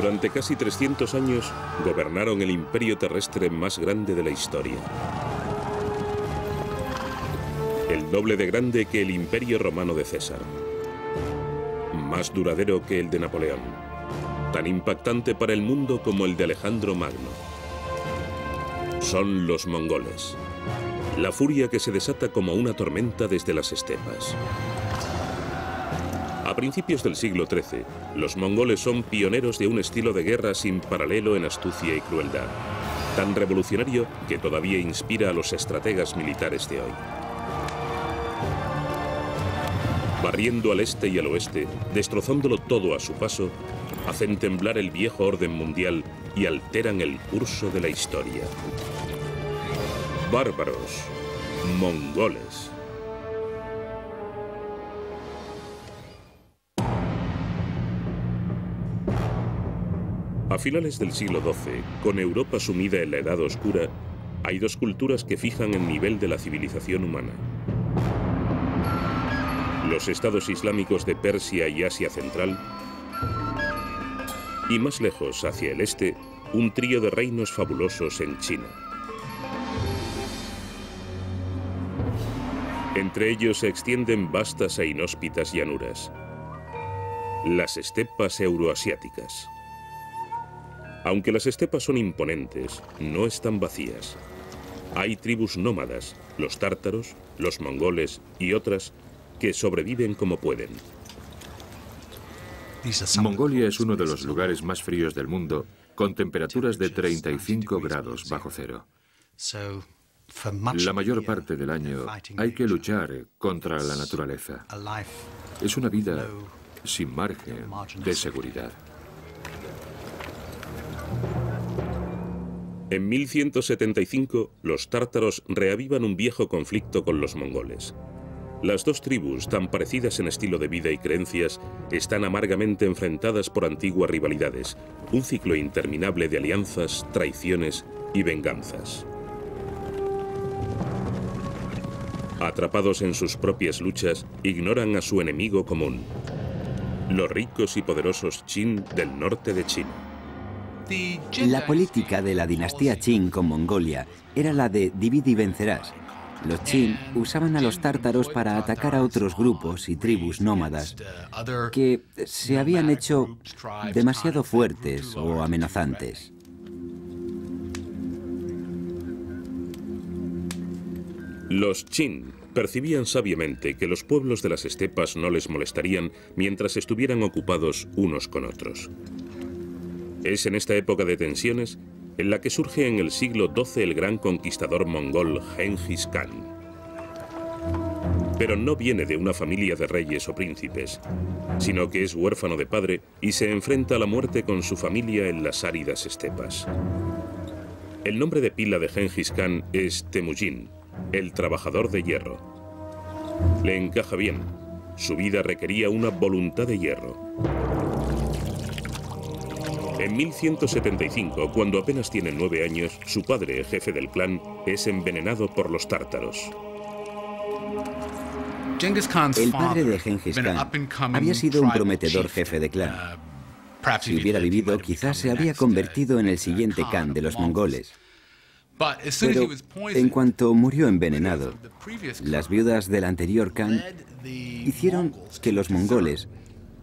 Durante casi 300 años gobernaron el imperio terrestre más grande de la historia. El doble de grande que el imperio romano de César. Más duradero que el de Napoleón. Tan impactante para el mundo como el de Alejandro Magno. Son los mongoles. La furia que se desata como una tormenta desde las estepas. A principios del siglo XIII, los mongoles son pioneros de un estilo de guerra sin paralelo en astucia y crueldad, tan revolucionario que todavía inspira a los estrategas militares de hoy. Barriendo al este y al oeste, destrozándolo todo a su paso, hacen temblar el viejo orden mundial y alteran el curso de la historia. Bárbaros, mongoles. A finales del siglo XII, con Europa sumida en la Edad Oscura, hay dos culturas que fijan el nivel de la civilización humana. Los estados islámicos de Persia y Asia Central, y más lejos, hacia el este, un trío de reinos fabulosos en China. Entre ellos se extienden vastas e inhóspitas llanuras, las estepas euroasiáticas. Aunque las estepas son imponentes, no están vacías. Hay tribus nómadas, los tártaros, los mongoles y otras, que sobreviven como pueden. Mongolia es uno de los lugares más fríos del mundo, con temperaturas de 35 grados bajo cero. La mayor parte del año hay que luchar contra la naturaleza. Es una vida sin margen de seguridad. En 1175, los tártaros reavivan un viejo conflicto con los mongoles. Las dos tribus, tan parecidas en estilo de vida y creencias, están amargamente enfrentadas por antiguas rivalidades, un ciclo interminable de alianzas, traiciones y venganzas. Atrapados en sus propias luchas, ignoran a su enemigo común, los ricos y poderosos Qin del norte de China. La política de la dinastía Qin con Mongolia era la de divide y vencerás. Los Qin usaban a los tártaros para atacar a otros grupos y tribus nómadas que se habían hecho demasiado fuertes o amenazantes. Los Qin percibían sabiamente que los pueblos de las estepas no les molestarían mientras estuvieran ocupados unos con otros. Es en esta época de tensiones en la que surge en el siglo XII el gran conquistador mongol Genghis Khan. Pero no viene de una familia de reyes o príncipes, sino que es huérfano de padre y se enfrenta a la muerte con su familia en las áridas estepas. El nombre de pila de Genghis Khan es Temujin, el trabajador de hierro. Le encaja bien. Su vida requería una voluntad de hierro. En 1175, cuando apenas tiene 9 años, su padre, jefe del clan, es envenenado por los tártaros. El padre de Genghis Khan había sido un prometedor jefe de clan. Si hubiera vivido, quizás se habría convertido en el siguiente Khan de los mongoles. Pero en cuanto murió envenenado, las viudas del anterior Khan hicieron que los mongoles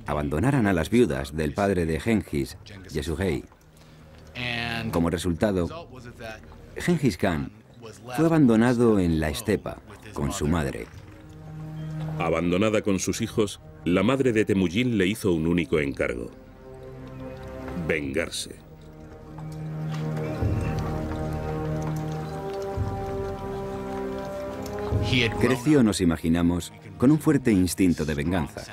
abandonaran a las viudas del padre de Genghis, Yesugei. Como resultado, Genghis Khan fue abandonado en la estepa con su madre. Abandonada con sus hijos, la madre de Temujin le hizo un único encargo: vengarse. Creció, nos imaginamos, con un fuerte instinto de venganza.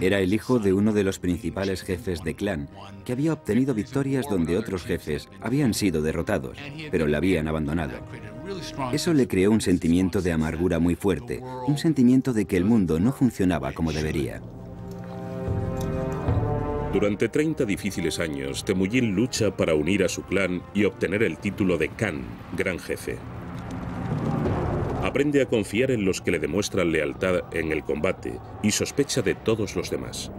Era el hijo de uno de los principales jefes de clan, que había obtenido victorias donde otros jefes habían sido derrotados, pero le habían abandonado. Eso le creó un sentimiento de amargura muy fuerte, un sentimiento de que el mundo no funcionaba como debería. Durante 30 difíciles años, Temujin lucha para unir a su clan y obtener el título de Khan, gran jefe. Aprende a confiar en los que le demuestran lealtad en el combate y sospecha de todos los demás.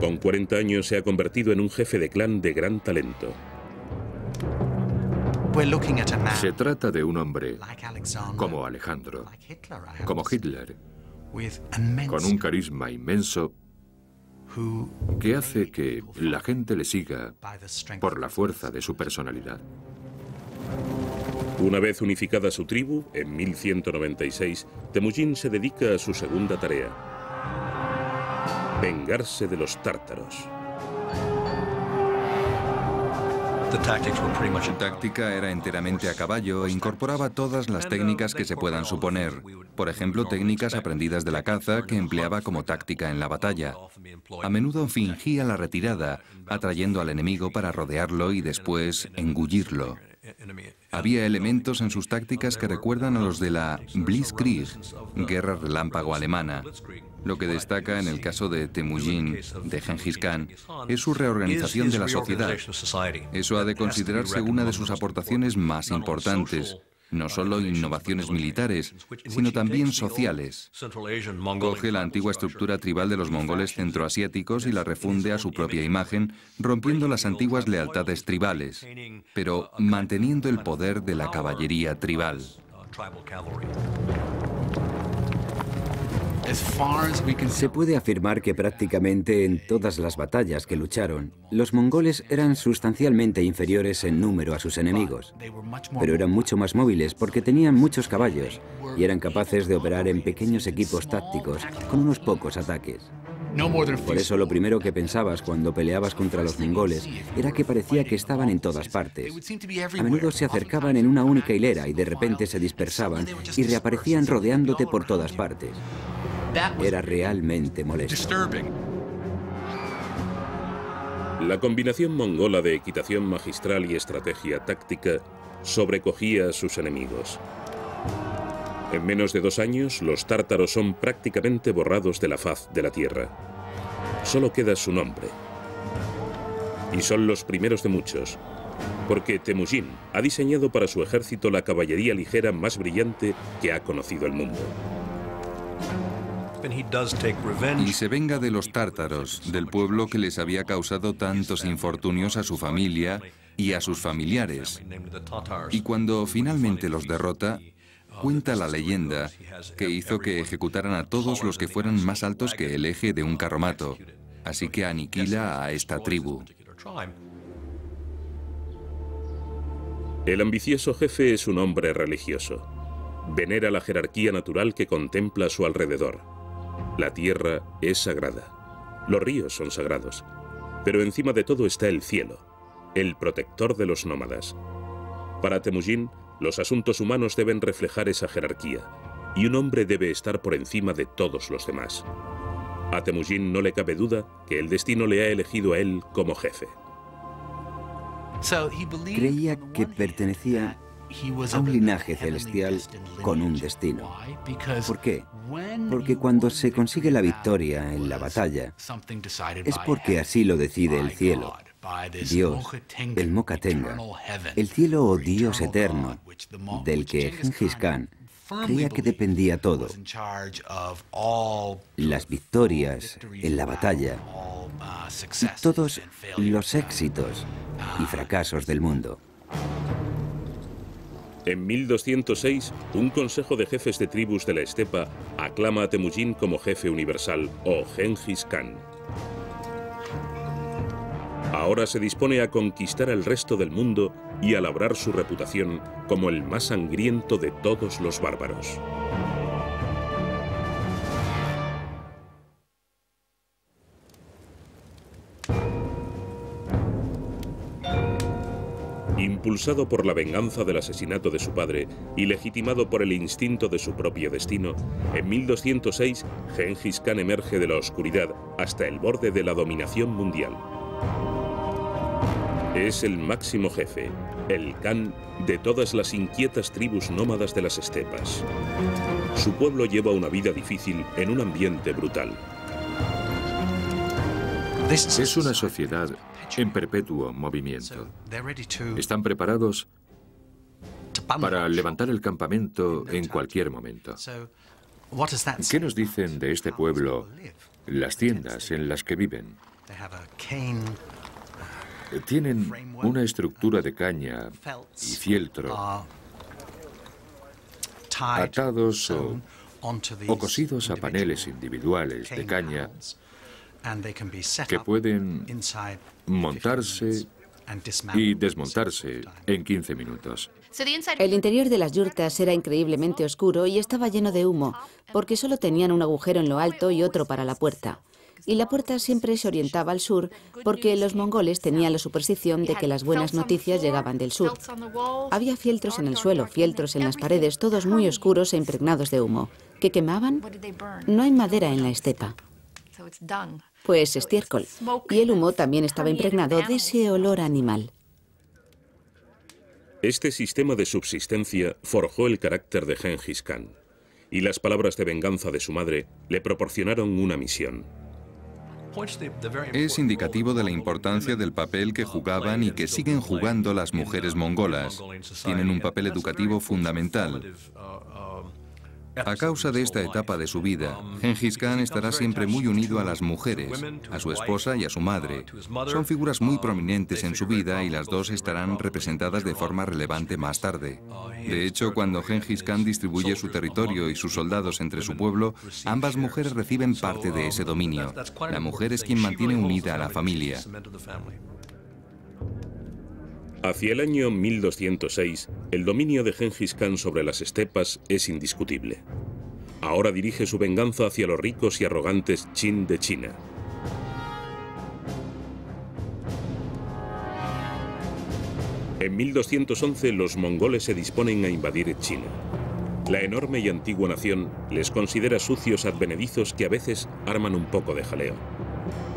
Con 40 años se ha convertido en un jefe de clan de gran talento. Se trata de un hombre como Alejandro, como Hitler, con un carisma inmenso que hace que la gente le siga por la fuerza de su personalidad. Una vez unificada su tribu, en 1196, Temujin se dedica a su segunda tarea: vengarse de los tártaros. Su táctica era enteramente a caballo e incorporaba todas las técnicas que se puedan suponer. Por ejemplo, técnicas aprendidas de la caza que empleaba como táctica en la batalla. A menudo fingía la retirada, atrayendo al enemigo para rodearlo y después engullirlo. Había elementos en sus tácticas que recuerdan a los de la Blitzkrieg, guerra relámpago alemana. Lo que destaca en el caso de Temujin, de Gengis Khan, es su reorganización de la sociedad. Eso ha de considerarse una de sus aportaciones más importantes. No solo innovaciones militares, sino también sociales. Coge la antigua estructura tribal de los mongoles centroasiáticos y la refunde a su propia imagen, rompiendo las antiguas lealtades tribales, pero manteniendo el poder de la caballería tribal. Se puede afirmar que prácticamente en todas las batallas que lucharon, los mongoles eran sustancialmente inferiores en número a sus enemigos, pero eran mucho más móviles porque tenían muchos caballos y eran capaces de operar en pequeños equipos tácticos con unos pocos ataques. Por eso lo primero que pensabas cuando peleabas contra los mongoles era que parecía que estaban en todas partes. A menudo se acercaban en una única hilera y de repente se dispersaban y reaparecían rodeándote por todas partes. Era realmente molesto. La combinación mongola de equitación magistral y estrategia táctica sobrecogía a sus enemigos. En menos de 2 años, los tártaros son prácticamente borrados de la faz de la tierra. Solo queda su nombre. Y son los primeros de muchos, porque Temujin ha diseñado para su ejército la caballería ligera más brillante que ha conocido el mundo. Y se venga de los tártaros, del pueblo que les había causado tantos infortunios a su familia y a sus familiares. Y cuando finalmente los derrota, cuenta la leyenda que hizo que ejecutaran a todos los que fueran más altos que el eje de un carromato. Así que aniquila a esta tribu. El ambicioso jefe es un hombre religioso. Venera la jerarquía natural que contempla a su alrededor. La tierra es sagrada. Los ríos son sagrados. Pero encima de todo está el cielo, el protector de los nómadas. Para Temujin, los asuntos humanos deben reflejar esa jerarquía, y un hombre debe estar por encima de todos los demás. A Temujin no le cabe duda que el destino le ha elegido a él como jefe. Creía que pertenecía a un linaje celestial con un destino. ¿Por qué? Porque cuando se consigue la victoria en la batalla, es porque así lo decide el cielo, Dios, el Mokatenga, el cielo o Dios eterno, del que Gengis Khan creía que dependía todo. Las victorias en la batalla y todos los éxitos y fracasos del mundo. En 1206, un consejo de jefes de tribus de la estepa aclama a Temujin como jefe universal, o Gengis Khan. Ahora se dispone a conquistar el resto del mundo y a labrar su reputación como el más sangriento de todos los bárbaros. Impulsado por la venganza del asesinato de su padre y legitimado por el instinto de su propio destino, en 1206 Gengis Khan emerge de la oscuridad hasta el borde de la dominación mundial. Es el máximo jefe, el Khan de todas las inquietas tribus nómadas de las estepas. Su pueblo lleva una vida difícil en un ambiente brutal. Es una sociedad en perpetuo movimiento. Están preparados para levantar el campamento en cualquier momento. ¿Qué nos dicen de este pueblo las tiendas en las que viven? Tienen una estructura de caña y fieltro atados o cosidos a paneles individuales de caña que pueden montarse y desmontarse en 15 minutos. El interior de las yurtas era increíblemente oscuro y estaba lleno de humo, porque solo tenían un agujero en lo alto y otro para la puerta. Y la puerta siempre se orientaba al sur, porque los mongoles tenían la superstición de que las buenas noticias llegaban del sur. Había fieltros en el suelo, fieltros en las paredes, todos muy oscuros e impregnados de humo. ¿Qué quemaban? No hay madera en la estepa. Pues estiércol. Y el humo también estaba impregnado de ese olor animal. Este sistema de subsistencia forjó el carácter de Gengis Khan, y las palabras de venganza de su madre le proporcionaron una misión. Es indicativo de la importancia del papel que jugaban y que siguen jugando las mujeres mongolas. Tienen un papel educativo fundamental. A causa de esta etapa de su vida, Gengis Khan estará siempre muy unido a las mujeres, a su esposa y a su madre. Son figuras muy prominentes en su vida y las dos estarán representadas de forma relevante más tarde. De hecho, cuando Gengis Khan distribuye su territorio y sus soldados entre su pueblo, ambas mujeres reciben parte de ese dominio. La mujer es quien mantiene unida a la familia. Hacia el año 1206, el dominio de Gengis Khan sobre las estepas es indiscutible. Ahora dirige su venganza hacia los ricos y arrogantes Qin de China. En 1211, los mongoles se disponen a invadir China. La enorme y antigua nación les considera sucios advenedizos que a veces arman un poco de jaleo.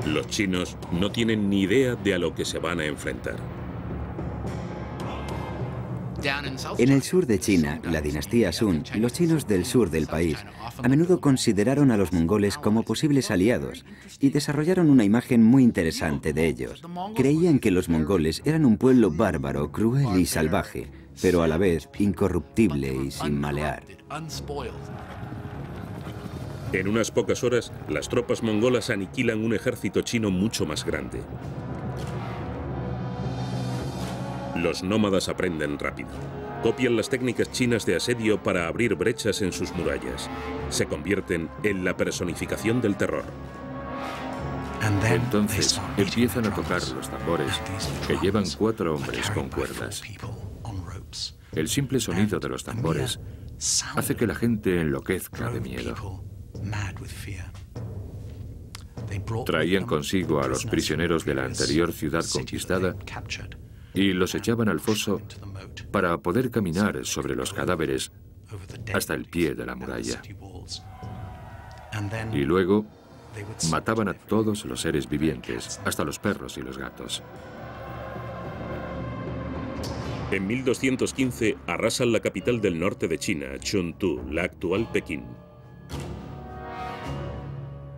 Los chinos no tienen ni idea de a lo que se van a enfrentar. En el sur de China, la dinastía Sun, los chinos del sur del país, a menudo consideraron a los mongoles como posibles aliados y desarrollaron una imagen muy interesante de ellos. Creían que los mongoles eran un pueblo bárbaro, cruel y salvaje, pero a la vez incorruptible y sin malear. En unas pocas horas, las tropas mongolas aniquilan un ejército chino mucho más grande. Los nómadas aprenden rápido. Copian las técnicas chinas de asedio para abrir brechas en sus murallas. Se convierten en la personificación del terror. Entonces empiezan a tocar los tambores que llevan 4 hombres con cuerdas. El simple sonido de los tambores hace que la gente enloquezca de miedo. Traían consigo a los prisioneros de la anterior ciudad conquistada y los echaban al foso para poder caminar sobre los cadáveres hasta el pie de la muralla. Y luego mataban a todos los seres vivientes, hasta los perros y los gatos. En 1215 arrasan la capital del norte de China, Chuntu, la actual Pekín.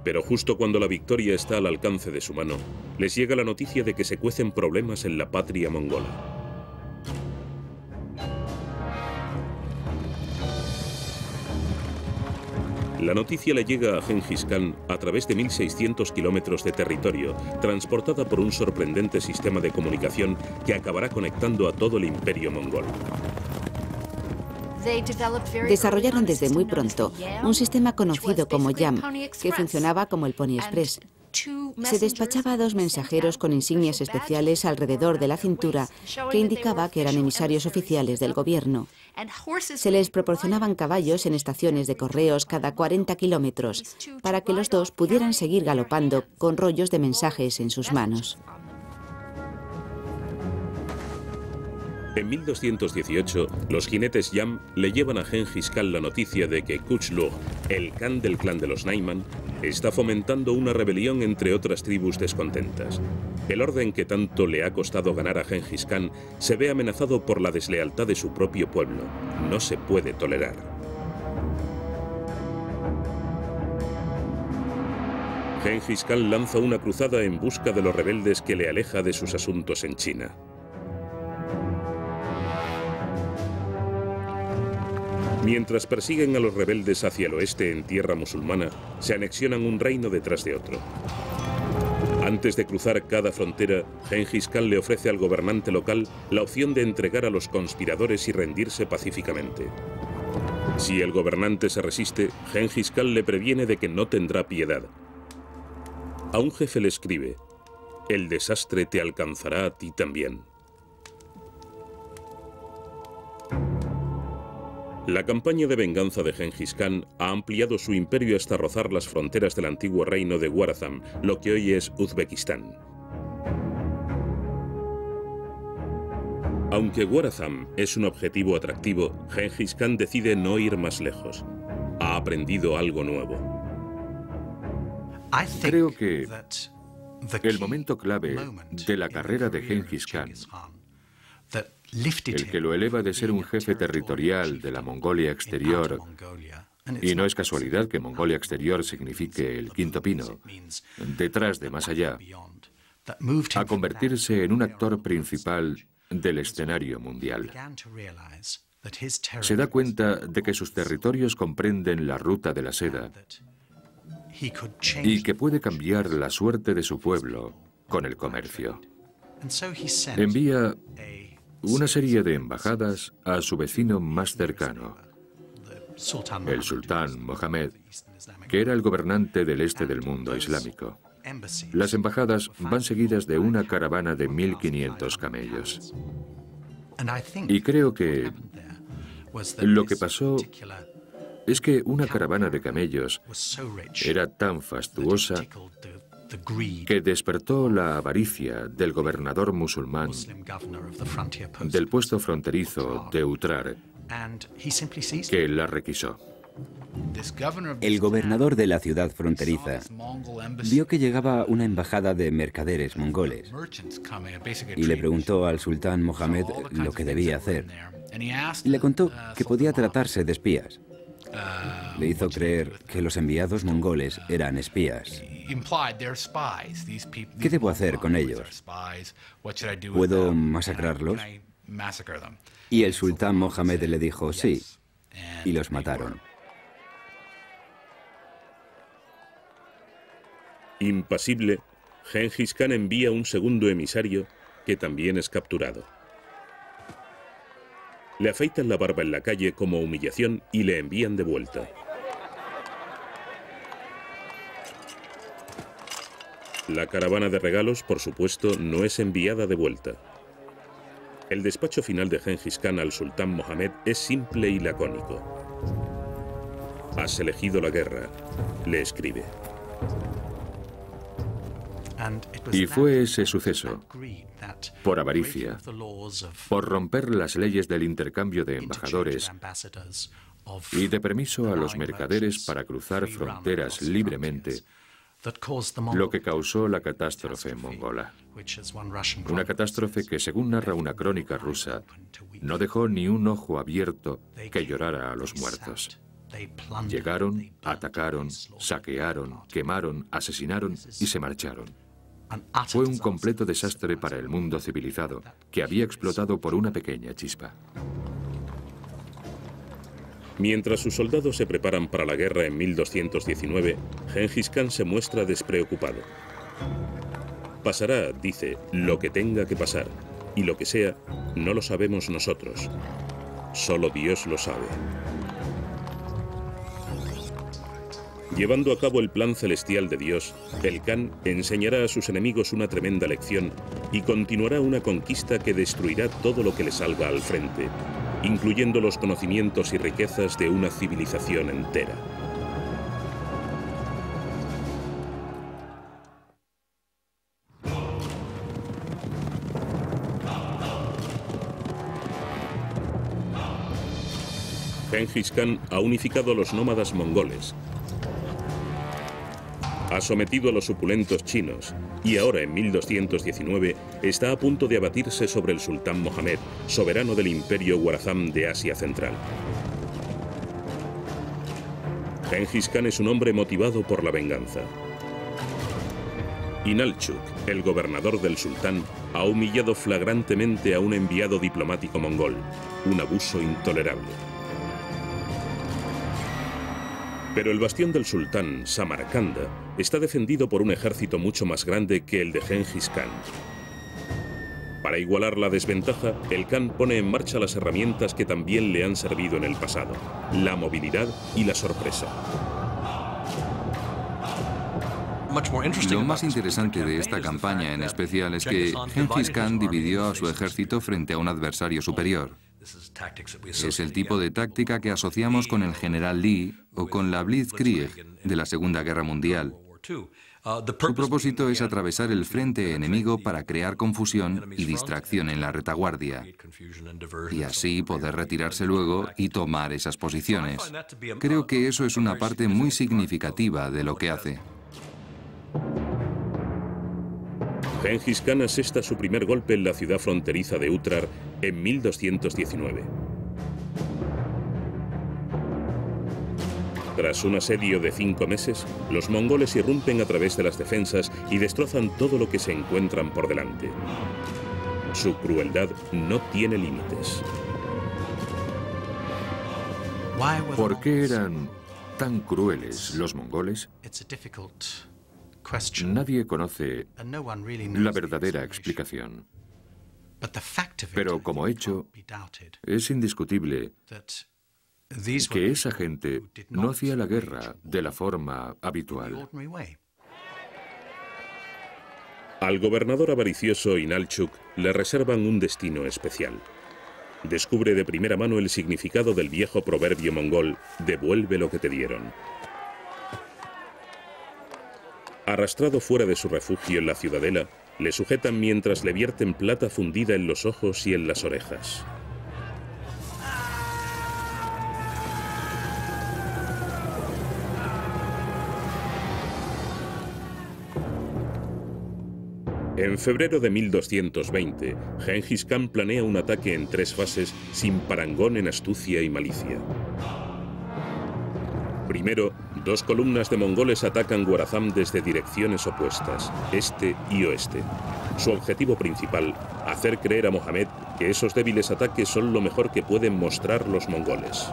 Pero justo cuando la victoria está al alcance de su mano, les llega la noticia de que se cuecen problemas en la patria mongola. La noticia le llega a Gengis Khan a través de 1.600 kilómetros de territorio, transportada por un sorprendente sistema de comunicación que acabará conectando a todo el imperio mongol. Desarrollaron desde muy pronto un sistema conocido como YAM, que funcionaba como el Pony Express. Se despachaba a 2 mensajeros con insignias especiales alrededor de la cintura que indicaba que eran emisarios oficiales del gobierno. Se les proporcionaban caballos en estaciones de correos cada 40 kilómetros para que los dos pudieran seguir galopando con rollos de mensajes en sus manos. En 1218, los jinetes Yam le llevan a Gengis Khan la noticia de que Kuchlug, el Khan del clan de los Naiman, está fomentando una rebelión entre otras tribus descontentas. El orden que tanto le ha costado ganar a Gengis Khan se ve amenazado por la deslealtad de su propio pueblo. No se puede tolerar. Gengis Khan lanza una cruzada en busca de los rebeldes que le aleja de sus asuntos en China. Mientras persiguen a los rebeldes hacia el oeste en tierra musulmana, se anexionan un reino detrás de otro. Antes de cruzar cada frontera, Gengis Khan le ofrece al gobernante local la opción de entregar a los conspiradores y rendirse pacíficamente. Si el gobernante se resiste, Gengis Khan le previene de que no tendrá piedad. A un jefe le escribe: el desastre te alcanzará a ti también. La campaña de venganza de Gengis Khan ha ampliado su imperio hasta rozar las fronteras del antiguo reino de Warazam, lo que hoy es Uzbekistán. Aunque Warazam es un objetivo atractivo, Gengis Khan decide no ir más lejos. Ha aprendido algo nuevo. Creo que el momento clave de la carrera de Gengis Khan, el que lo eleva de ser un jefe territorial de la Mongolia Exterior, y no es casualidad que Mongolia Exterior signifique el quinto pino, detrás de más allá, a convertirse en un actor principal del escenario mundial. Se da cuenta de que sus territorios comprenden la ruta de la seda y que puede cambiar la suerte de su pueblo con el comercio. Envía una serie de embajadas a su vecino más cercano, el sultán Mohammed, que era el gobernante del este del mundo islámico. Las embajadas van seguidas de una caravana de 1.500 camellos. Y creo que lo que pasó es que una caravana de camellos era tan fastuosa que despertó la avaricia del gobernador musulmán del puesto fronterizo de Utrar, que la requisó. El gobernador de la ciudad fronteriza vio que llegaba una embajada de mercaderes mongoles y le preguntó al sultán Mohammed lo que debía hacer. Y le contó que podía tratarse de espías. Le hizo creer que los enviados mongoles eran espías. ¿Qué debo hacer con ellos? ¿Puedo masacrarlos? Y el sultán Mohammed le dijo sí, y los mataron. Impasible, Gengis Khan envía un segundo emisario que también es capturado. Le afeitan la barba en la calle como humillación y le envían de vuelta. La caravana de regalos, por supuesto, no es enviada de vuelta. El despacho final de Gengis Khan al sultán Mohammed es simple y lacónico. Has elegido la guerra, le escribe. Y fue ese suceso, por avaricia, por romper las leyes del intercambio de embajadores y de permiso a los mercaderes para cruzar fronteras libremente, lo que causó la catástrofe mongola. Una catástrofe que, según narra una crónica rusa, no dejó ni un ojo abierto que llorara a los muertos. Llegaron, atacaron, saquearon, quemaron, asesinaron y se marcharon. Fue un completo desastre para el mundo civilizado, que había explotado por una pequeña chispa. Mientras sus soldados se preparan para la guerra en 1219, Gengis Khan se muestra despreocupado. Pasará, dice, lo que tenga que pasar, y lo que sea, no lo sabemos nosotros. Solo Dios lo sabe. Llevando a cabo el plan celestial de Dios, el Khan enseñará a sus enemigos una tremenda lección y continuará una conquista que destruirá todo lo que le salga al frente, incluyendo los conocimientos y riquezas de una civilización entera. Gengis Khan ha unificado a los nómadas mongoles, ha sometido a los opulentos chinos y ahora, en 1219, está a punto de abatirse sobre el sultán Mohammed, soberano del imperio Warazam de Asia Central. Gengis Khan es un hombre motivado por la venganza. Inalchuk, el gobernador del sultán, ha humillado flagrantemente a un enviado diplomático mongol, un abuso intolerable. Pero el bastión del sultán, Samarcanda, está defendido por un ejército mucho más grande que el de Gengis Khan. Para igualar la desventaja, el Khan pone en marcha las herramientas que también le han servido en el pasado: la movilidad y la sorpresa. Lo más interesante de esta campaña en especial es que Gengis Khan dividió a su ejército frente a un adversario superior. Es el tipo de táctica que asociamos con el general Lee o con la Blitzkrieg de la Segunda Guerra Mundial. Su propósito es atravesar el frente enemigo para crear confusión y distracción en la retaguardia, y así poder retirarse luego y tomar esas posiciones. Creo que eso es una parte muy significativa de lo que hace. Gengis Khan asesta su primer golpe en la ciudad fronteriza de Utrar en 1219. Tras un asedio de 5 meses, los mongoles irrumpen a través de las defensas y destrozan todo lo que se encuentran por delante. Su crueldad no tiene límites. ¿Por qué eran tan crueles los mongoles? Nadie conoce la verdadera explicación. Pero como hecho, es indiscutible que esa gente no hacía la guerra de la forma habitual. Al gobernador avaricioso Inalchuk le reservan un destino especial. Descubre de primera mano el significado del viejo proverbio mongol: devuelve lo que te dieron. Arrastrado fuera de su refugio en la ciudadela, le sujetan mientras le vierten plata fundida en los ojos y en las orejas. En febrero de 1220, Gengis Khan planea un ataque en 3 fases sin parangón en astucia y malicia. Primero, 2 columnas de mongoles atacan Gorazam desde direcciones opuestas, este y oeste. Su objetivo principal, hacer creer a Mohammed que esos débiles ataques son lo mejor que pueden mostrar los mongoles.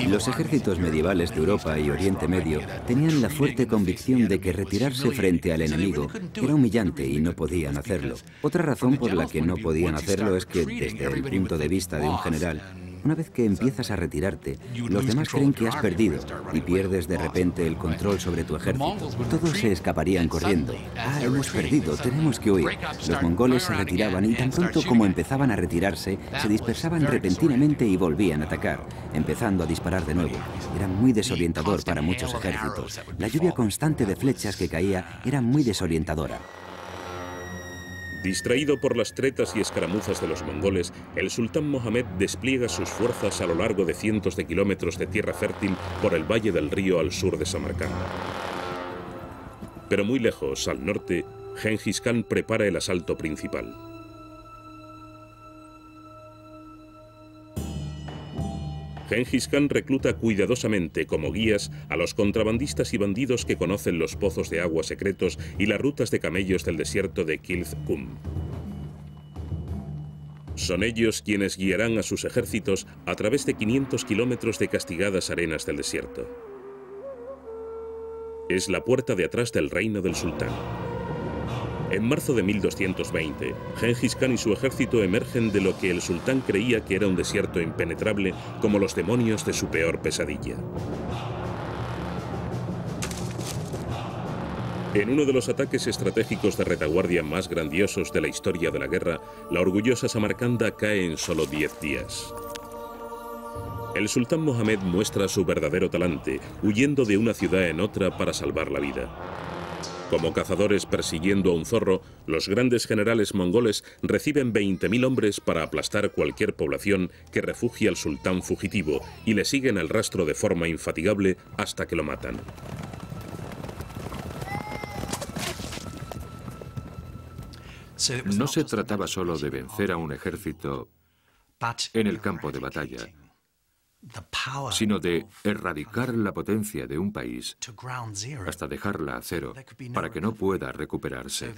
Los ejércitos medievales de Europa y Oriente Medio tenían la fuerte convicción de que retirarse frente al enemigo era humillante y no podían hacerlo. Otra razón por la que no podían hacerlo es que, desde el punto de vista de un general, una vez que empiezas a retirarte, los demás creen que has perdido y pierdes de repente el control sobre tu ejército. Todos se escaparían corriendo. Ah, hemos perdido, tenemos que huir. Los mongoles se retiraban y tan pronto como empezaban a retirarse, se dispersaban repentinamente y volvían a atacar, empezando a disparar de nuevo. Era muy desorientador para muchos ejércitos. La lluvia constante de flechas que caía era muy desorientadora. Distraído por las tretas y escaramuzas de los mongoles, el sultán Mohammed despliega sus fuerzas a lo largo de cientos de kilómetros de tierra fértil por el valle del río al sur de Samarcanda. Pero muy lejos, al norte, Gengis Khan prepara el asalto principal. Gengis Khan recluta cuidadosamente como guías a los contrabandistas y bandidos que conocen los pozos de agua secretos y las rutas de camellos del desierto de Kilz-Kum. Son ellos quienes guiarán a sus ejércitos a través de 500 kilómetros de castigadas arenas del desierto. Es la puerta de atrás del reino del sultán. En marzo de 1220, Gengis Khan y su ejército emergen de lo que el sultán creía que era un desierto impenetrable, como los demonios de su peor pesadilla. En uno de los ataques estratégicos de retaguardia más grandiosos de la historia de la guerra, la orgullosa Samarcanda cae en solo 10 días. El sultán Mohammed muestra su verdadero talante, huyendo de una ciudad en otra para salvar la vida. Como cazadores persiguiendo a un zorro, los grandes generales mongoles reciben 20.000 hombres para aplastar cualquier población que refugie al sultán fugitivo y le siguen el rastro de forma infatigable hasta que lo matan. No se trataba solo de vencer a un ejército en el campo de batalla, sino de erradicar la potencia de un país hasta dejarla a cero para que no pueda recuperarse.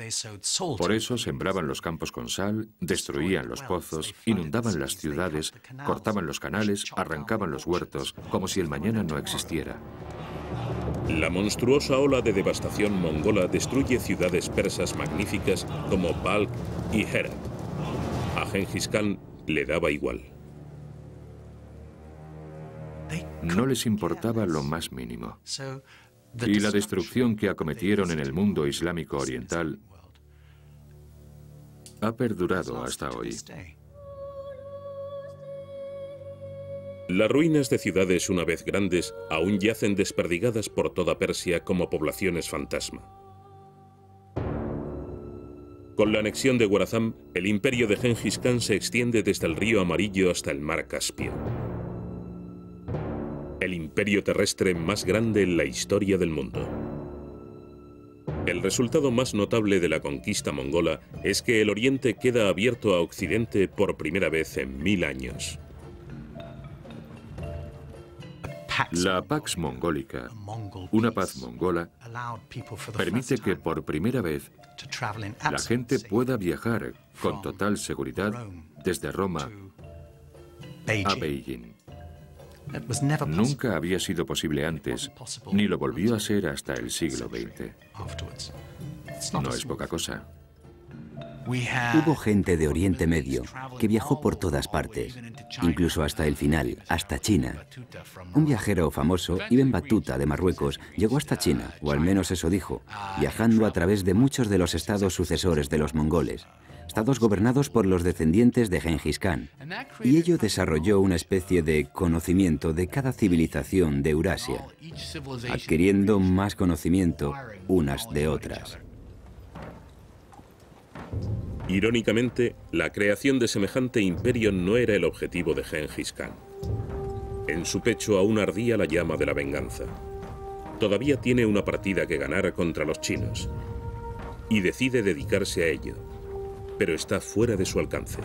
Por eso sembraban los campos con sal, destruían los pozos, inundaban las ciudades, cortaban los canales, arrancaban los huertos, como si el mañana no existiera. La monstruosa ola de devastación mongola destruye ciudades persas magníficas como Balkh y Herat. A Gengis Khan le daba igual. No les importaba lo más mínimo. Y la destrucción que acometieron en el mundo islámico oriental ha perdurado hasta hoy. Las ruinas de ciudades una vez grandes aún yacen desperdigadas por toda Persia como poblaciones fantasma. Con la anexión de Guarazam, el imperio de Gengis Khan se extiende desde el río Amarillo hasta el mar Caspio. El imperio terrestre más grande en la historia del mundo. El resultado más notable de la conquista mongola es que el Oriente queda abierto a Occidente por primera vez en 1000 años. La Pax Mongólica, una paz mongola, permite que por primera vez la gente pueda viajar con total seguridad desde Roma a Beijing. Nunca había sido posible antes, ni lo volvió a ser hasta el siglo XX. No es poca cosa. Hubo gente de Oriente Medio que viajó por todas partes, incluso hasta el final, hasta China. Un viajero famoso, Ibn Battuta de Marruecos, llegó hasta China, o al menos eso dijo, viajando a través de muchos de los estados sucesores de los mongoles, estados gobernados por los descendientes de Gengis Khan, y ello desarrolló una especie de conocimiento de cada civilización de Eurasia, adquiriendo más conocimiento unas de otras. Irónicamente, la creación de semejante imperio no era el objetivo de Gengis Khan. En su pecho aún ardía la llama de la venganza. Todavía tiene una partida que ganar contra los chinos y decide dedicarse a ello, pero está fuera de su alcance.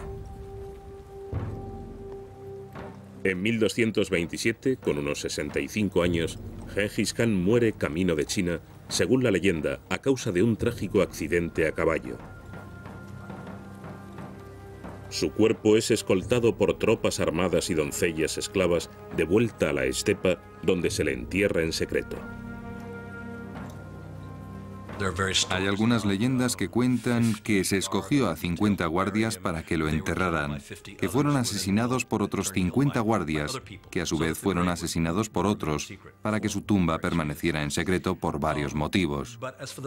En 1227, con unos 65 años, Gengis Khan muere camino de China, según la leyenda, a causa de un trágico accidente a caballo. Su cuerpo es escoltado por tropas armadas y doncellas esclavas de vuelta a la estepa, donde se le entierra en secreto. Hay algunas leyendas que cuentan que se escogió a 50 guardias para que lo enterraran, que fueron asesinados por otros 50 guardias, que a su vez fueron asesinados por otros, para que su tumba permaneciera en secreto por varios motivos.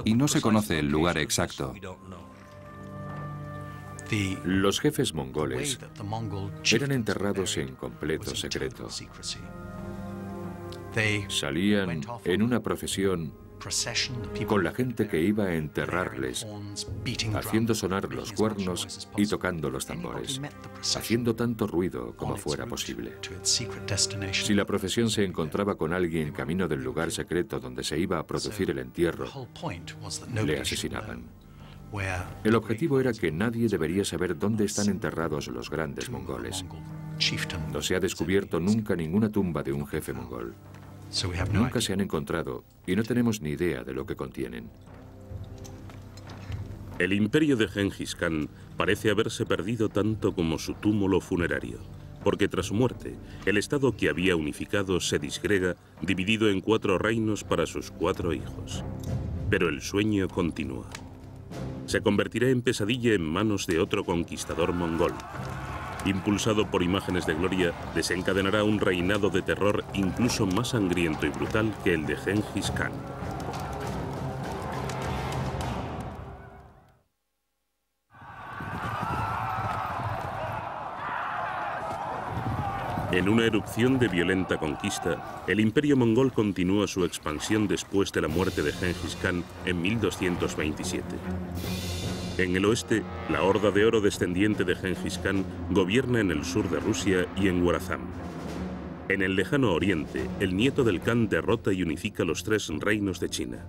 Y no se conoce el lugar exacto. Los jefes mongoles eran enterrados en completo secreto. Salían en una procesión con la gente que iba a enterrarles, haciendo sonar los cuernos y tocando los tambores, haciendo tanto ruido como fuera posible. Si la procesión se encontraba con alguien camino del lugar secreto donde se iba a producir el entierro, le asesinaban. El objetivo era que nadie debería saber dónde están enterrados los grandes mongoles. No se ha descubierto nunca ninguna tumba de un jefe mongol. Nunca se han encontrado y no tenemos ni idea de lo que contienen. El imperio de Gengis Khan parece haberse perdido tanto como su túmulo funerario, porque tras su muerte, el estado que había unificado se disgrega, dividido en 4 reinos para sus 4 hijos. Pero el sueño continúa. Se convertirá en pesadilla en manos de otro conquistador mongol. Impulsado por imágenes de gloria, desencadenará un reinado de terror incluso más sangriento y brutal que el de Gengis Khan. En una erupción de violenta conquista, el imperio mongol continúa su expansión después de la muerte de Gengis Khan en 1227. En el oeste, la Horda de Oro descendiente de Gengis Khan gobierna en el sur de Rusia y en Guarazam. En el lejano oriente, el nieto del Khan derrota y unifica los 3 reinos de China.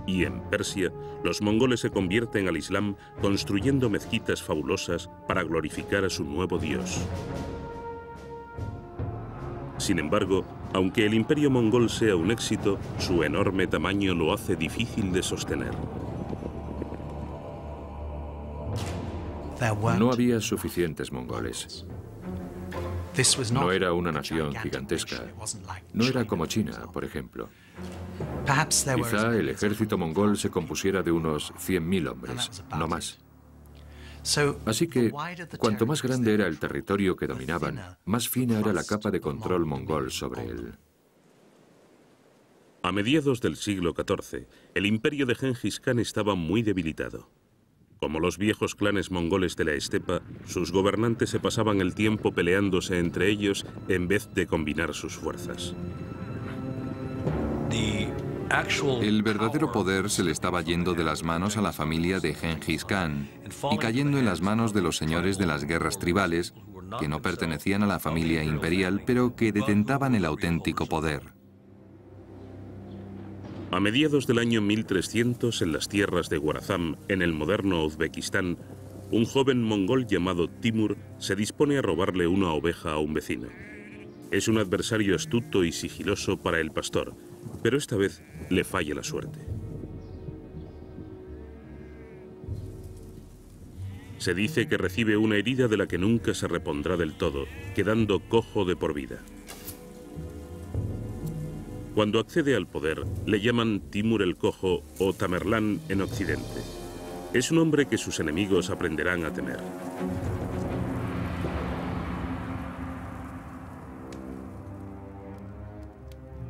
Y en Persia, los mongoles se convierten al Islam construyendo mezquitas fabulosas para glorificar a su nuevo dios. Sin embargo, aunque el imperio mongol sea un éxito, su enorme tamaño lo hace difícil de sostener. No había suficientes mongoles. No era una nación gigantesca. No era como China, por ejemplo. Quizá el ejército mongol se compusiera de unos 100.000 hombres, no más. Así que, cuanto más grande era el territorio que dominaban, más fina era la capa de control mongol sobre él. A mediados del siglo XIV, el imperio de Gengis Khan estaba muy debilitado. Como los viejos clanes mongoles de la estepa, sus gobernantes se pasaban el tiempo peleándose entre ellos en vez de combinar sus fuerzas. El verdadero poder se le estaba yendo de las manos a la familia de Gengis Khan y cayendo en las manos de los señores de las guerras tribales, que no pertenecían a la familia imperial, pero que detentaban el auténtico poder. A mediados del año 1300, en las tierras de Gorazam, en el moderno Uzbekistán, un joven mongol llamado Timur se dispone a robarle una oveja a un vecino. Es un adversario astuto y sigiloso para el pastor, pero esta vez le falla la suerte. Se dice que recibe una herida de la que nunca se repondrá del todo, quedando cojo de por vida. Cuando accede al poder, le llaman Timur el Cojo o Tamerlán en Occidente. Es un hombre que sus enemigos aprenderán a temer.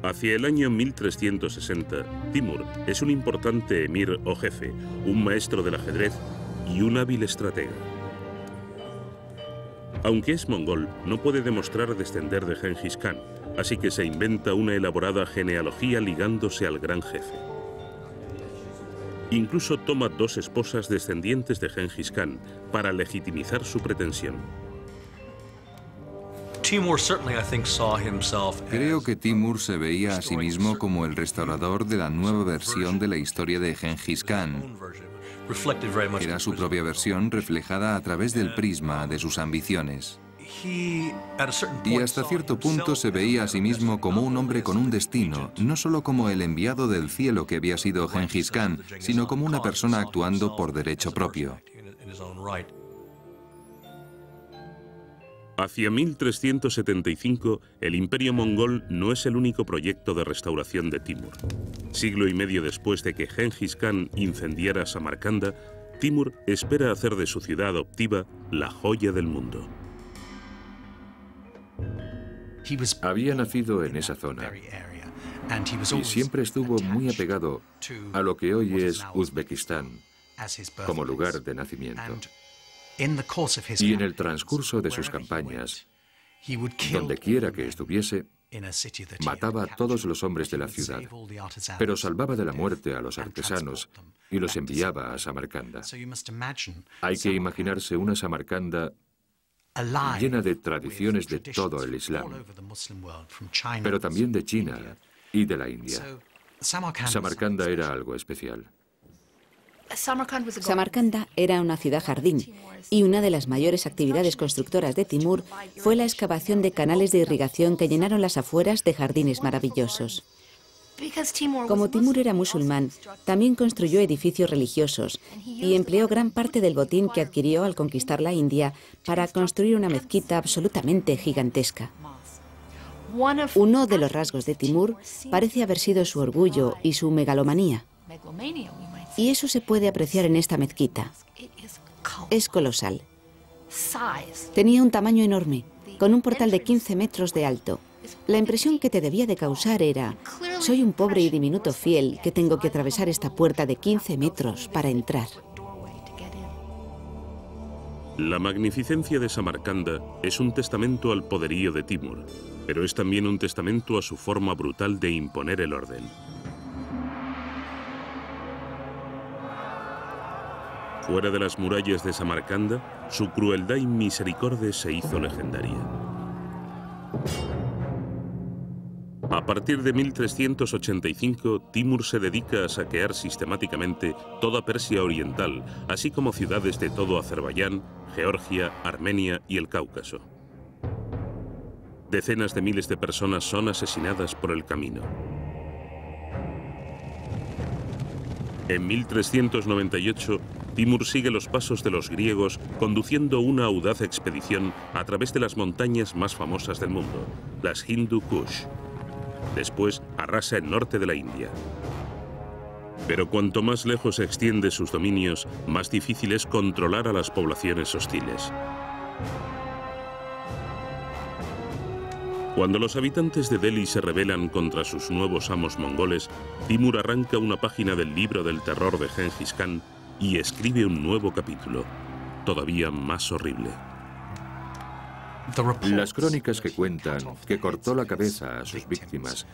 Hacia el año 1360, Timur es un importante emir o jefe, un maestro del ajedrez y un hábil estratega. Aunque es mongol, no puede demostrar descender de Gengis Khan, así que se inventa una elaborada genealogía ligándose al gran jefe. Incluso toma 2 esposas descendientes de Gengis Khan para legitimizar su pretensión. Creo que Timur se veía a sí mismo como el restaurador de la nueva versión de la historia de Gengis Khan. Era su propia versión reflejada a través del prisma de sus ambiciones. Y hasta cierto punto se veía a sí mismo como un hombre con un destino, no solo como el enviado del cielo que había sido Gengis Khan, sino como una persona actuando por derecho propio. Hacia 1375, el imperio mongol no es el único proyecto de restauración de Timur. Siglo y medio después de que Gengis Khan incendiara Samarcanda, Timur espera hacer de su ciudad adoptiva la joya del mundo. Había nacido en esa zona y siempre estuvo muy apegado a lo que hoy es Uzbekistán como lugar de nacimiento. Y en el transcurso de sus campañas, donde quiera que estuviese, mataba a todos los hombres de la ciudad, pero salvaba de la muerte a los artesanos y los enviaba a Samarcanda. Hay que imaginarse una Samarcanda llena de tradiciones de todo el Islam, pero también de China y de la India. Samarcanda era algo especial. Samarcanda era una ciudad jardín y una de las mayores actividades constructoras de Timur fue la excavación de canales de irrigación que llenaron las afueras de jardines maravillosos. Como Timur era musulmán, también construyó edificios religiosos y empleó gran parte del botín que adquirió al conquistar la India para construir una mezquita absolutamente gigantesca. Uno de los rasgos de Timur parece haber sido su orgullo y su megalomanía. Y eso se puede apreciar en esta mezquita. Es colosal. Tenía un tamaño enorme, con un portal de 15 metros de alto. La impresión que te debía de causar era: soy un pobre y diminuto fiel que tengo que atravesar esta puerta de 15 metros para entrar. La magnificencia de Samarcanda es un testamento al poderío de Timur, pero es también un testamento a su forma brutal de imponer el orden. Fuera de las murallas de Samarcanda, su crueldad y misericordia se hizo legendaria. A partir de 1385, Timur se dedica a saquear sistemáticamente toda Persia oriental, así como ciudades de todo Azerbaiyán, Georgia, Armenia y el Cáucaso. Decenas de miles de personas son asesinadas por el camino. En 1398, Timur sigue los pasos de los griegos conduciendo una audaz expedición a través de las montañas más famosas del mundo, las Hindu Kush. Después arrasa el norte de la India. Pero cuanto más lejos extiende sus dominios, más difícil es controlar a las poblaciones hostiles. Cuando los habitantes de Delhi se rebelan contra sus nuevos amos mongoles, Timur arranca una página del libro del terror de Gengis Khan y escribe un nuevo capítulo, todavía más horrible. Las crónicas que cuentan que cortó la cabeza a sus víctimas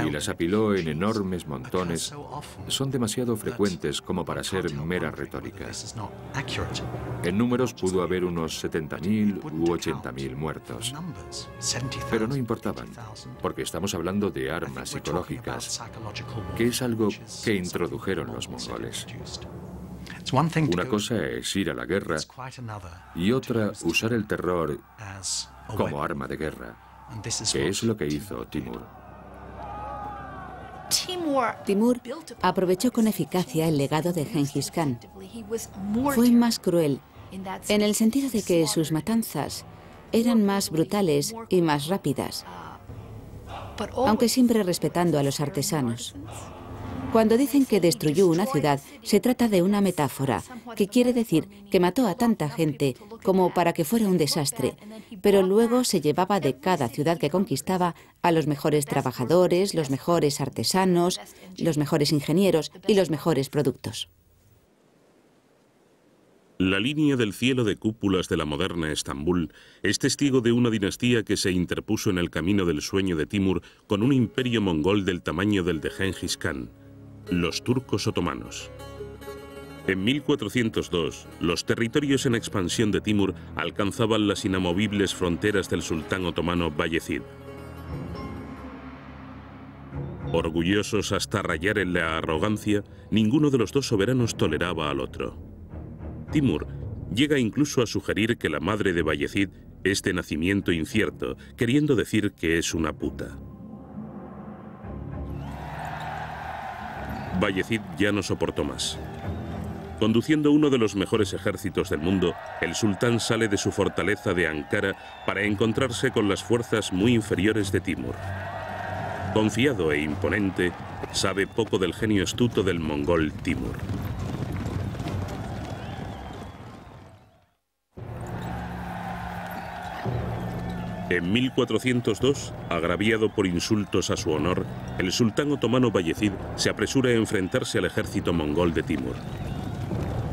y las apiló en enormes montones son demasiado frecuentes como para ser mera retórica. En números pudo haber unos 70.000 u 80.000 muertos. Pero no importaban, porque estamos hablando de armas psicológicas, que es algo que introdujeron los mongoles. Una cosa es ir a la guerra y otra usar el terror como arma de guerra, que es lo que hizo Timur. Timur aprovechó con eficacia el legado de Gengis Khan. Fue más cruel, en el sentido de que sus matanzas eran más brutales y más rápidas, aunque siempre respetando a los artesanos. Cuando dicen que destruyó una ciudad, se trata de una metáfora, que quiere decir que mató a tanta gente como para que fuera un desastre, pero luego se llevaba de cada ciudad que conquistaba a los mejores trabajadores, los mejores artesanos, los mejores ingenieros y los mejores productos. La línea del cielo de cúpulas de la moderna Estambul es testigo de una dinastía que se interpuso en el camino del sueño de Timur con un imperio mongol del tamaño del de Gengis Khan. Los turcos otomanos. En 1402, los territorios en expansión de Timur alcanzaban las inamovibles fronteras del sultán otomano Bayezid. Orgullosos hasta rayar en la arrogancia, ninguno de los dos soberanos toleraba al otro. Timur llega incluso a sugerir que la madre de Bayezid es de nacimiento incierto, queriendo decir que es una puta. Bayezid ya no soportó más. Conduciendo uno de los mejores ejércitos del mundo, el sultán sale de su fortaleza de Ankara para encontrarse con las fuerzas muy inferiores de Timur. Confiado e imponente, sabe poco del genio astuto del mongol Timur. En 1402, agraviado por insultos a su honor, el sultán otomano Bayezid se apresura a enfrentarse al ejército mongol de Timur.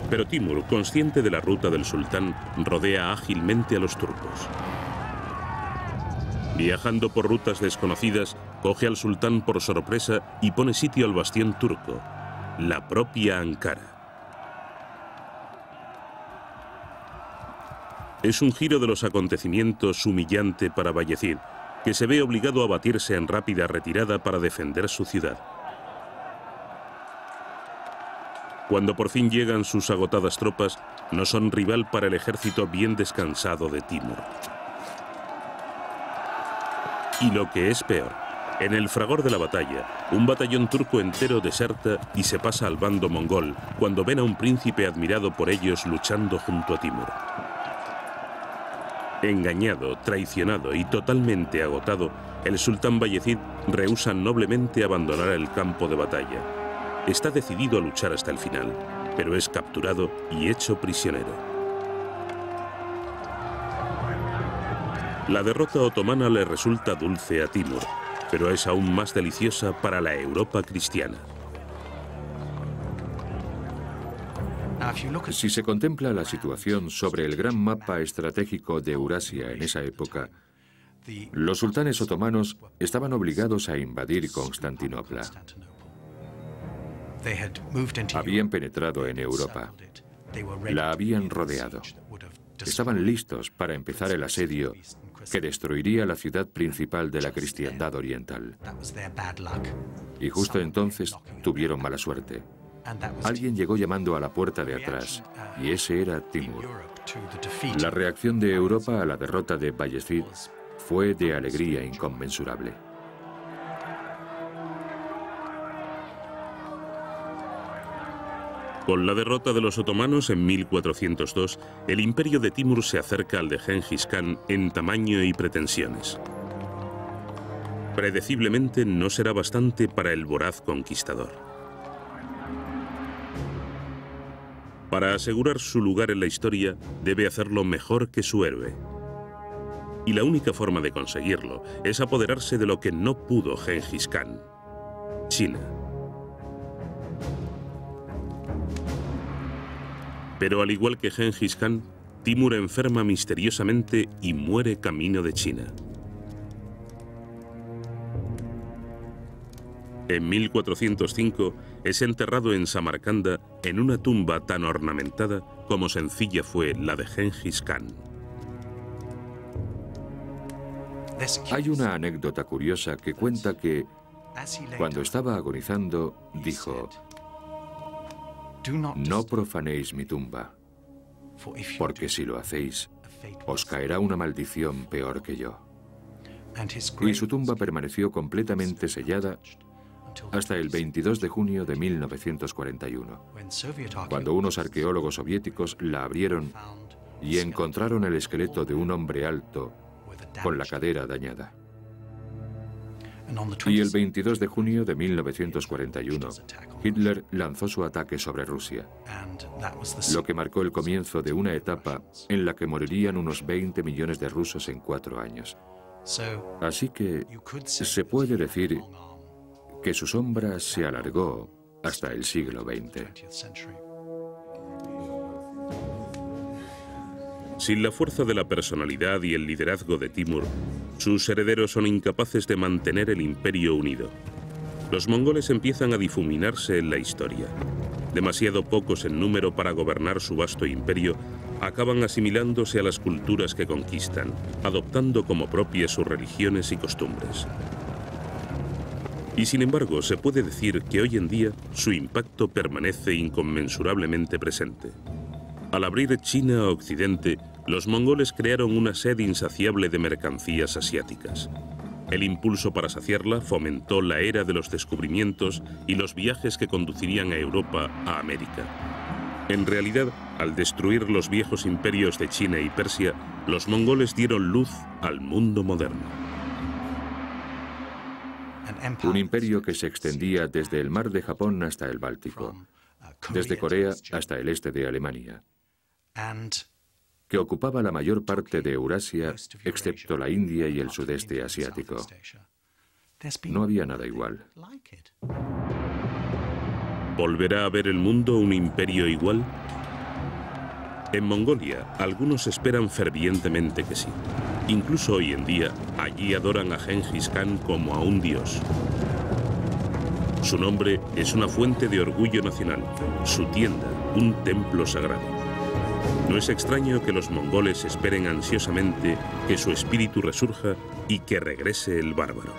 Pero Timur, consciente de la ruta del sultán, rodea ágilmente a los turcos. Viajando por rutas desconocidas, coge al sultán por sorpresa y pone sitio al bastión turco, la propia Ankara. Es un giro de los acontecimientos humillante para Bayezid, que se ve obligado a batirse en rápida retirada para defender su ciudad. Cuando por fin llegan sus agotadas tropas, no son rival para el ejército bien descansado de Timur. Y lo que es peor, en el fragor de la batalla, un batallón turco entero deserta y se pasa al bando mongol cuando ven a un príncipe admirado por ellos luchando junto a Timur. Engañado, traicionado y totalmente agotado, el sultán Bayezid rehúsa noblemente abandonar el campo de batalla. Está decidido a luchar hasta el final, pero es capturado y hecho prisionero. La derrota otomana le resulta dulce a Timur, pero es aún más deliciosa para la Europa cristiana. Si se contempla la situación sobre el gran mapa estratégico de Eurasia en esa época, los sultanes otomanos estaban obligados a invadir Constantinopla. Habían penetrado en Europa, la habían rodeado. Estaban listos para empezar el asedio que destruiría la ciudad principal de la cristiandad oriental. Y justo entonces tuvieron mala suerte. Alguien llegó llamando a la puerta de atrás, y ese era Timur. La reacción de Europa a la derrota de Bayezid fue de alegría inconmensurable. Con la derrota de los otomanos en 1402, el imperio de Timur se acerca al de Gengis Khan en tamaño y pretensiones. Predeciblemente no será bastante para el voraz conquistador. Para asegurar su lugar en la historia, debe hacerlo mejor que su héroe. Y la única forma de conseguirlo es apoderarse de lo que no pudo Gengis Khan: China. Pero al igual que Gengis Khan, Timur enferma misteriosamente y muere camino de China. En 1405 es enterrado en Samarcanda en una tumba tan ornamentada como sencilla fue la de Gengis Khan. Hay una anécdota curiosa que cuenta que, cuando estaba agonizando, dijo: «No profanéis mi tumba, porque si lo hacéis, os caerá una maldición peor que yo». Y su tumba permaneció completamente sellada hasta el 22 de junio de 1941, cuando unos arqueólogos soviéticos la abrieron y encontraron el esqueleto de un hombre alto con la cadera dañada. Y el 22 de junio de 1941, Hitler lanzó su ataque sobre Rusia, lo que marcó el comienzo de una etapa en la que morirían unos 20 millones de rusos en 4 años. Así que se puede decir que su sombra se alargó hasta el siglo XX. Sin la fuerza de la personalidad y el liderazgo de Timur, sus herederos son incapaces de mantener el imperio unido. Los mongoles empiezan a difuminarse en la historia. Demasiado pocos en número para gobernar su vasto imperio, acaban asimilándose a las culturas que conquistan, adoptando como propias sus religiones y costumbres. Y sin embargo, se puede decir que hoy en día su impacto permanece inconmensurablemente presente. Al abrir China a Occidente, los mongoles crearon una sed insaciable de mercancías asiáticas. El impulso para saciarla fomentó la era de los descubrimientos y los viajes que conducirían a Europa a América. En realidad, al destruir los viejos imperios de China y Persia, los mongoles dieron luz al mundo moderno. Un imperio que se extendía desde el mar de Japón hasta el Báltico, desde Corea hasta el este de Alemania, que ocupaba la mayor parte de Eurasia, excepto la India y el sudeste asiático. No había nada igual. ¿Volverá a ver el mundo un imperio igual? En Mongolia, algunos esperan fervientemente que sí. Incluso hoy en día, allí adoran a Gengis Khan como a un dios. Su nombre es una fuente de orgullo nacional, su tienda, un templo sagrado. No es extraño que los mongoles esperen ansiosamente que su espíritu resurja y que regrese el bárbaro.